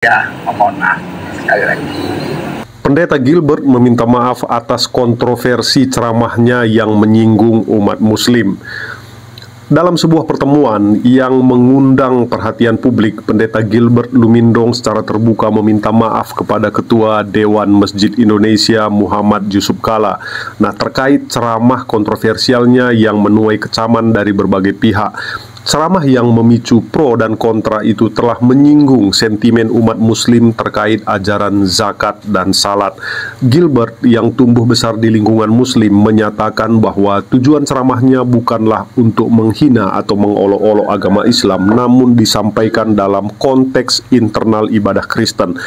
Ya, mohon maaf sekali lagi. Pendeta Gilbert meminta maaf atas kontroversi ceramahnya yang menyinggung umat Muslim. Dalam sebuah pertemuan yang mengundang perhatian publik, Pendeta Gilbert Lumindong secara terbuka meminta maaf kepada Ketua Dewan Masjid Indonesia Muhammad Yusuf Kalla. Nah, terkait ceramah kontroversialnya yang menuai kecaman dari berbagai pihak. Ceramah yang memicu pro dan kontra itu telah menyinggung sentimen umat Muslim terkait ajaran zakat dan salat. Gilbert yang tumbuh besar di lingkungan Muslim menyatakan bahwa tujuan ceramahnya bukanlah untuk menghina atau mengolok-olok agama Islam, namun disampaikan dalam konteks internal ibadah Kristen.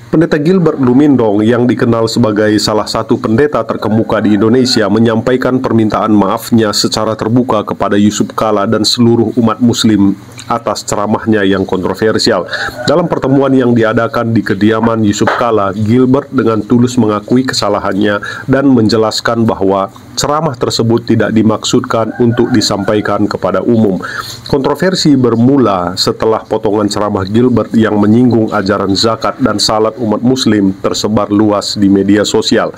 Pendeta Gilbert Lumindong yang dikenal sebagai salah satu pendeta terkemuka di Indonesia menyampaikan permintaan maafnya secara terbuka kepada Yusuf Kalla dan seluruh umat Muslim atas ceramahnya yang kontroversial. Dalam pertemuan yang diadakan di kediaman Yusuf Kalla, Gilbert dengan tulus mengakui kesalahannya dan menjelaskan bahwa ceramah tersebut tidak dimaksudkan untuk disampaikan kepada umum. Kontroversi bermula setelah potongan ceramah Gilbert yang menyinggung ajaran zakat dan salat umat Muslim tersebar luas di media sosial.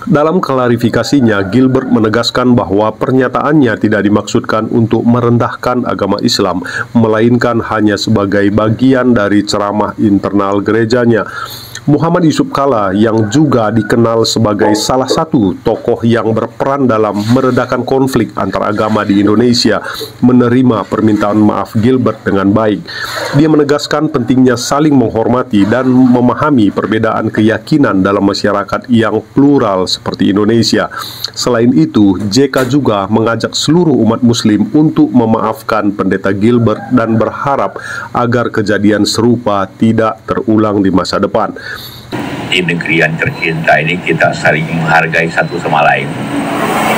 Dalam klarifikasinya, Gilbert menegaskan bahwa pernyataannya tidak dimaksudkan untuk merendahkan agama Islam, melainkan hanya sebagai bagian dari ceramah internal gerejanya. Muhammad Yusuf Kalla yang juga dikenal sebagai salah satu tokoh yang berperan dalam meredakan konflik antar agama di Indonesia menerima permintaan maaf Gilbert dengan baik. Dia menegaskan pentingnya saling menghormati dan memahami perbedaan keyakinan dalam masyarakat yang plural seperti Indonesia. Selain itu, JK juga mengajak seluruh umat Muslim untuk memaafkan Pendeta Gilbert dan berharap agar kejadian serupa tidak terulang di masa depan. Di negeri yang tercinta ini kita saling menghargai satu sama lain.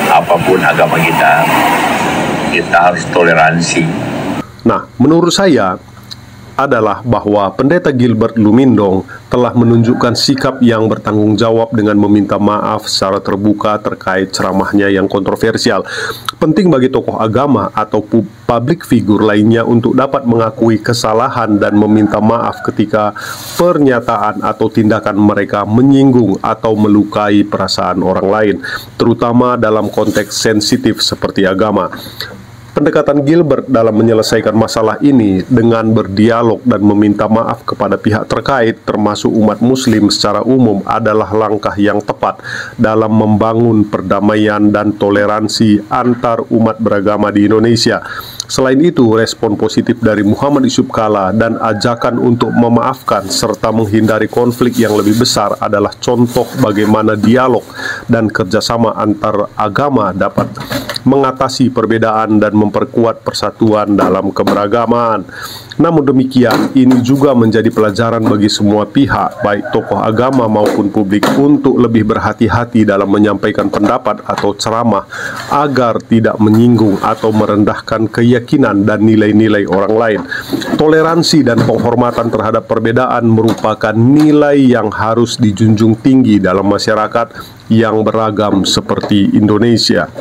Apapun agama kita harus toleransi. Nah, menurut saya adalah bahwa Pendeta Gilbert Lumindong telah menunjukkan sikap yang bertanggung jawab dengan meminta maaf secara terbuka terkait ceramahnya yang kontroversial. Penting bagi tokoh agama atau publik figur lainnya untuk dapat mengakui kesalahan dan meminta maaf ketika pernyataan atau tindakan mereka menyinggung atau melukai perasaan orang lain, terutama dalam konteks sensitif seperti agama. Pendekatan Gilbert dalam menyelesaikan masalah ini dengan berdialog dan meminta maaf kepada pihak terkait termasuk umat Muslim secara umum adalah langkah yang tepat dalam membangun perdamaian dan toleransi antar umat beragama di Indonesia. Selain itu, respon positif dari Muhammad Yusuf Kalla dan ajakan untuk memaafkan serta menghindari konflik yang lebih besar adalah contoh bagaimana dialog dan kerjasama antar agama dapat mengatasi perbedaan dan memperkuat persatuan dalam keberagaman. Namun demikian, ini juga menjadi pelajaran bagi semua pihak, baik tokoh agama maupun publik, untuk lebih berhati-hati dalam menyampaikan pendapat atau ceramah agar tidak menyinggung atau merendahkan keyakinan dan nilai-nilai orang lain. Toleransi dan penghormatan terhadap perbedaan merupakan nilai yang harus dijunjung tinggi dalam masyarakat yang beragam seperti Indonesia.